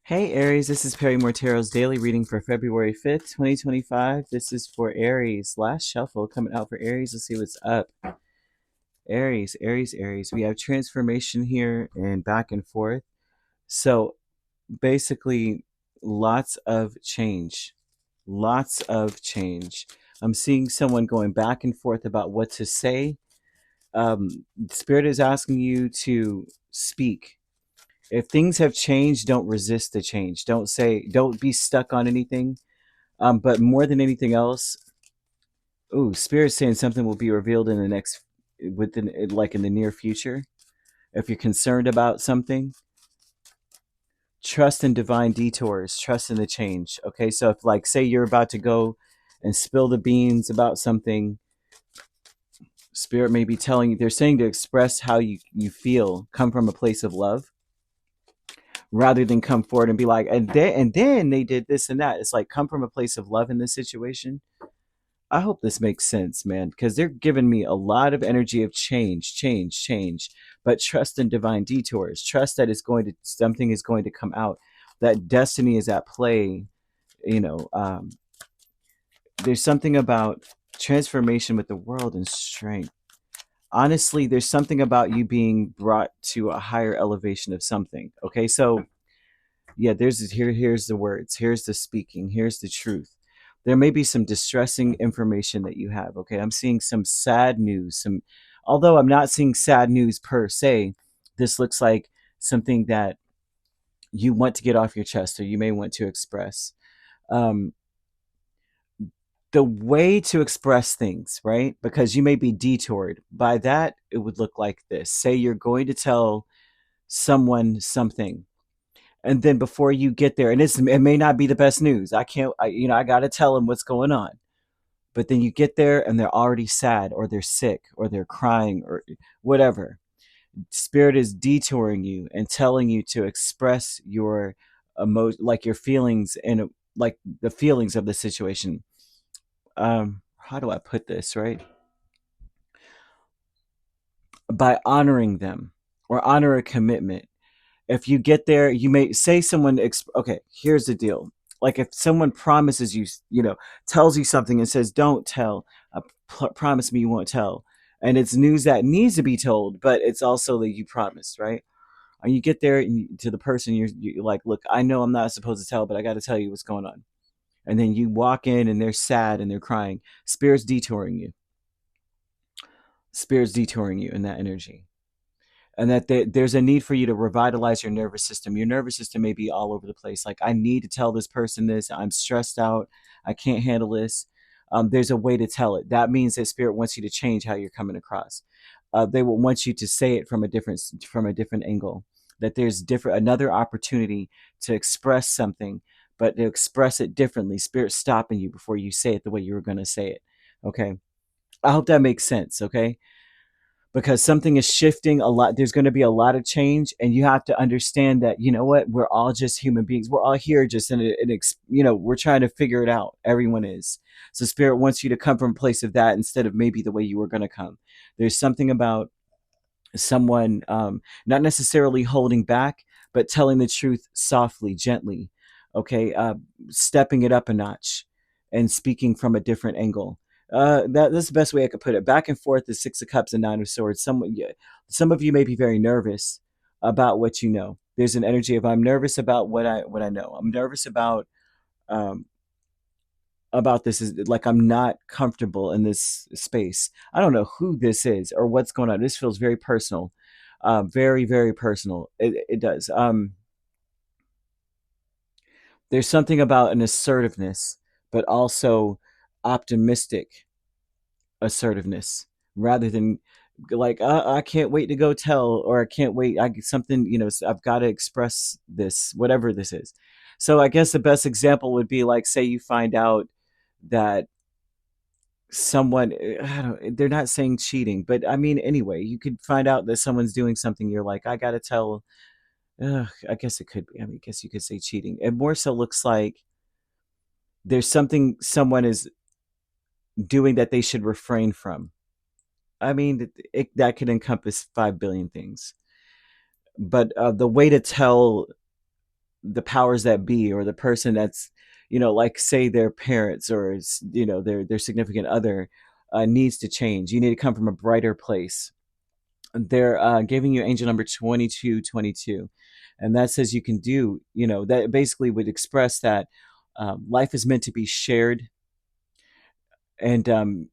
Hey Aries, this is Perrymore Tarot's daily reading for February 5th, 2025. This is for Aries. Last shuffle coming out for Aries. Let's see what's up. Aries, Aries, Aries. We have transformation here and back and forth. So basically, lots of change. Lots of change. I'm seeing someone going back and forth about what to say. Spirit is asking you to speak. If things have changed, don't resist the change. Don't be stuck on anything. But more than anything else, Spirit's saying something will be revealed in the next, within, like in the near future. If you're concerned about something, trust in divine detours, trust in the change. Okay, so if, like, say you're about to go and spill the beans about something, Spirit may be telling you, they're saying to express how you feel, come from a place of love rather than come forward and be like, and then they did this and that. It's like, come from a place of love in this situation. I hope this makes sense, man, because they're giving me a lot of energy of change, change, change. But trust in divine detours. Trust that something is going to come out. That destiny is at play. You know, there's something about transformation with the world and strength. Honestly, there's something about you being brought to a higher elevation of something. Okay, so yeah, here's the words, here's the speaking, here's the truth. There may be some distressing information that you have. Okay, I'm seeing some sad news. Although I'm not seeing sad news per se, this looks like something that you want to get off your chest, or you may want to express. um, the way to express things, right? Because you may be detoured by that. It would look like this. Say you're going to tell someone something, and then before you get there, and it may not be the best news. I got to tell them what's going on. But then you get there and they're already sad, or they're sick, or they're crying, or whatever. Spirit is detouring you and telling you to express your like your feelings, and like the feelings of the situation. How do I put this, right? By honoring them, or honor a commitment. If you get there, you may say okay, here's the deal. Like, if someone promises you, tells you something and says, don't tell, promise me you won't tell. And it's news that needs to be told, but it's also that you promised, right? And you get there, and to the person, you're like, look, I know I'm not supposed to tell, but I got to tell you what's going on. And then you walk in and they're sad and they're crying. Spirit's detouring you. Spirit's detouring you in that energy. And that there's a need for you to revitalize your nervous system. Your nervous system may be all over the place. Like, I need to tell this person this. I'm stressed out. I can't handle this. There's a way to tell it. That means that Spirit wants you to change how you're coming across. They will want you to say it from a different angle. That there's another opportunity to express something, but to express it differently. Spirit stopping you before you say it the way you were going to say it. Okay. I hope that makes sense. Okay, because something is shifting a lot. There's going to be a lot of change, and you have to understand that, you know what, we're all just human beings. We're all here just we're trying to figure it out. Everyone is. So Spirit wants you to come from a place of that, instead of maybe the way you were going to come. There's something about someone, not necessarily holding back, but telling the truth softly, gently. Okay, stepping it up a notch and speaking from a different angle. That's the best way I could put it. Back and forth is Six of Cups and Nine of Swords. Some of you may be very nervous about what you know. There's an energy of, I'm nervous about what I know. I'm nervous um, about this, is like, I'm not comfortable in this space. I don't know who this is or what's going on. This feels very personal, very, very personal. It does. There's something about an assertiveness, but also optimistic assertiveness, rather than like, I can't wait to go tell, or I can't wait. Something, I've got to express this, whatever this is. So I guess the best example would be, like, say you find out that someone, I don't, they're not saying cheating, but I mean, anyway, you could find out that someone's doing something. You're like, I got to tell. I guess it could be. I mean, I guess you could say cheating. It more so looks like there's something someone is doing that they should refrain from. I mean, that could encompass 5 billion things. But the way to tell the powers that be, or the person that's, like say their parents, or their significant other, needs to change. You need to come from a brighter place. They're giving you angel number 2222, and that says you can do, that basically would express that life is meant to be shared. And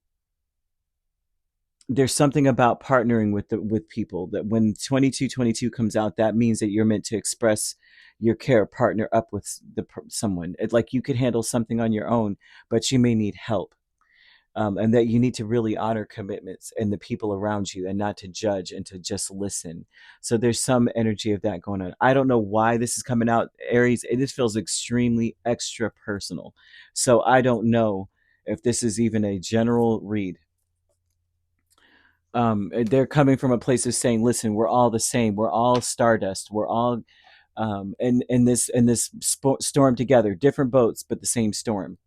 there's something about partnering with people, that when 2222 comes out, that means that you're meant to express your care, partner up with someone. Like you could handle something on your own, but you may need help. And that you need to really honor commitments and the people around you, and not to judge, and to just listen. So there's some energy of that going on. I don't know why this is coming out, Aries. This feels extremely extra personal. So I don't know if this is even a general read. They're coming from a place of saying, listen, we're all the same. We're all stardust. We're all in this storm together, different boats, but the same storm.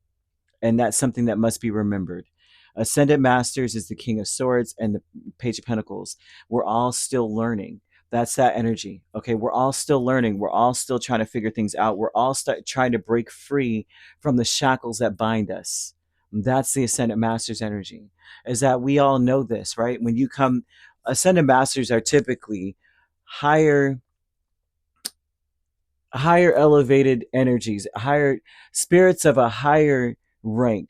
And that's something that must be remembered. Ascendant Masters is the King of Swords and the Page of Pentacles. We're all still learning. That's that energy. Okay, we're all still learning. We're all still trying to figure things out. We're all trying to break free from the shackles that bind us. That's the Ascendant Masters energy. Is that we all know this, right? When you come, Ascendant Masters are typically higher higher elevated energies, higher spirits of a higher rank,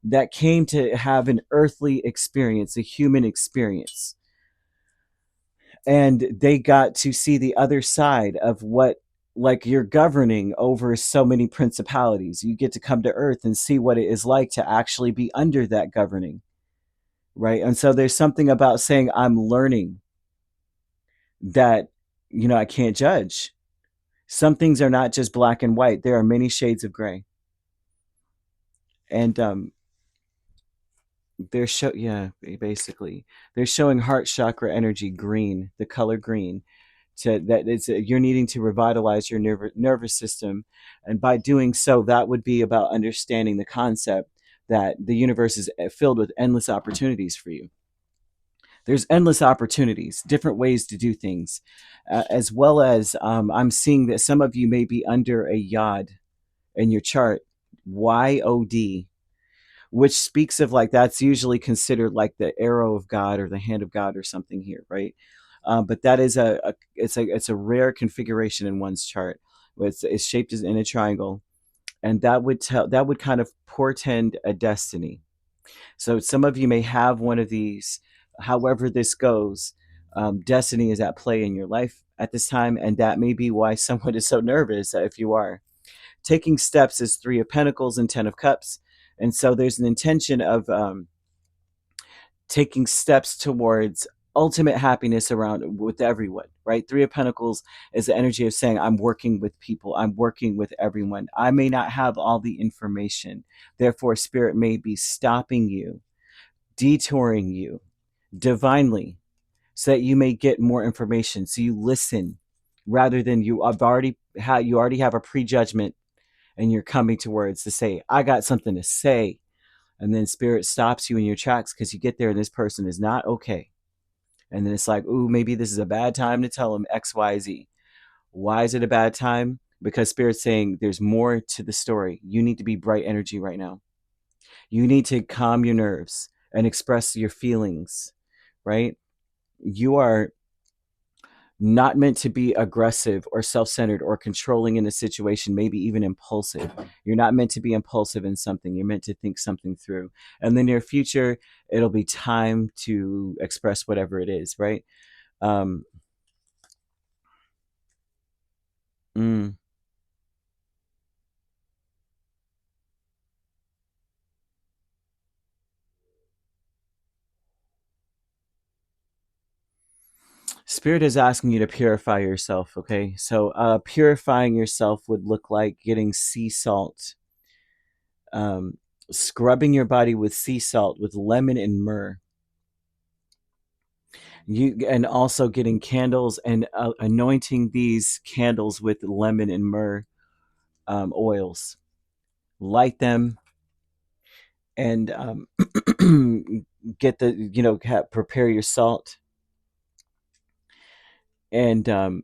that came to have an earthly experience, a human experience. And they got to see the other side of what, like, you're governing over so many principalities. You get to come to earth and see what it is like to actually be under that governing, right? And so there's something about saying, I'm learning that, I can't judge. Some things are not just black and white. There are many shades of gray. And yeah, basically they're showing heart chakra energy green, the color green, to that it's you're needing to revitalize your nervous system. And by doing so, that would be about understanding the concept that the universe is filled with endless opportunities for you. There's endless opportunities, different ways to do things, as well as I'm seeing that some of you may be under a yod in your chart, YOD, which speaks of, like, that's usually considered like the arrow of God or the hand of God or something here, right? But that is it's a rare configuration in one's chart. It's shaped as in a triangle, and that would kind of portend a destiny. So some of you may have one of these. However this goes, destiny is at play in your life at this time, and that may be why someone is so nervous. If you are taking steps, is Three of Pentacles and Ten of Cups. And so there's an intention of taking steps towards ultimate happiness around with everyone, right? Three of Pentacles is the energy of saying, I'm working with people, I'm working with everyone. I may not have all the information, therefore spirit may be stopping you, detouring you divinely, so that you may get more information, so you listen, rather than you already have a prejudgment, and you're coming towards to say, I got something to say. And then spirit stops you in your tracks, because you get there and this person is not okay. And then it's like, ooh, maybe this is a bad time to tell them XYZ. Why is it a bad time? Because spirit's saying there's more to the story. You need to be bright energy right now. You need to calm your nerves and express your feelings, right? You are not meant to be aggressive or self-centered or controlling in a situation, maybe even impulsive. You're not meant to be impulsive in something. You're meant to think something through. In the near future, it'll be time to express whatever it is, right? Um, mm. Spirit is asking you to purify yourself, okay? So purifying yourself would look like getting sea salt, um, scrubbing your body with sea salt, with lemon and myrrh. And also getting candles and anointing these candles with lemon and myrrh oils. Light them, and get the prepare your salt, and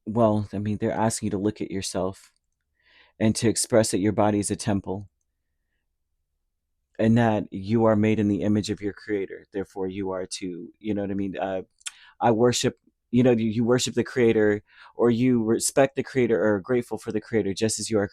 well, I mean, they're asking you to look at yourself and to express that your body is a temple and that you are made in the image of your creator. Therefore, you are to, you know what I mean? I worship, you worship the creator, or you respect the creator or are grateful for the creator, just as you are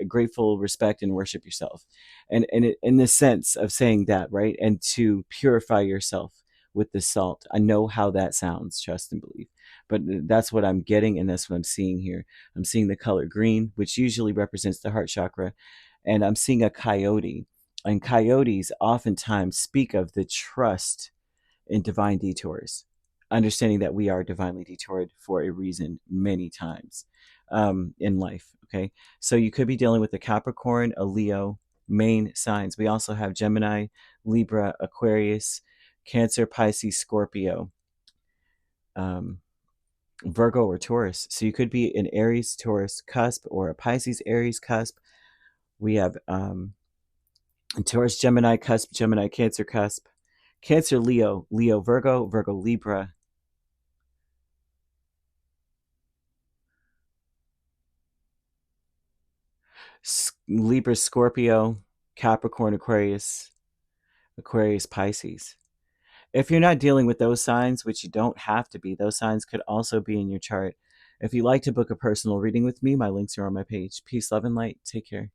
grateful, respect, and worship yourself. And in the sense of saying that, right? And to purify yourself with the salt. I know how that sounds, trust and believe. But that's what I'm getting, and that's what I'm seeing here. I'm seeing the color green, which usually represents the heart chakra, and I'm seeing a coyote. And coyotes oftentimes speak of the trust in divine detours, understanding that we are divinely detoured for a reason many times in life. Okay, so you could be dealing with a Capricorn, a Leo, main signs. We also have Gemini, Libra, Aquarius, Cancer, Pisces, Scorpio, um, Virgo, or Taurus. So you could be an Aries, Taurus cusp, or a Pisces, Aries cusp. We have Taurus, Gemini cusp, Gemini, Cancer cusp, Cancer, Leo, Leo, Virgo, Virgo, Libra, Libra, Scorpio, Capricorn, Aquarius, Aquarius, Pisces. If you're not dealing with those signs, which you don't have to be, those signs could also be in your chart. If you'd like to book a personal reading with me, my links are on my page. Peace, love, and light. Take care.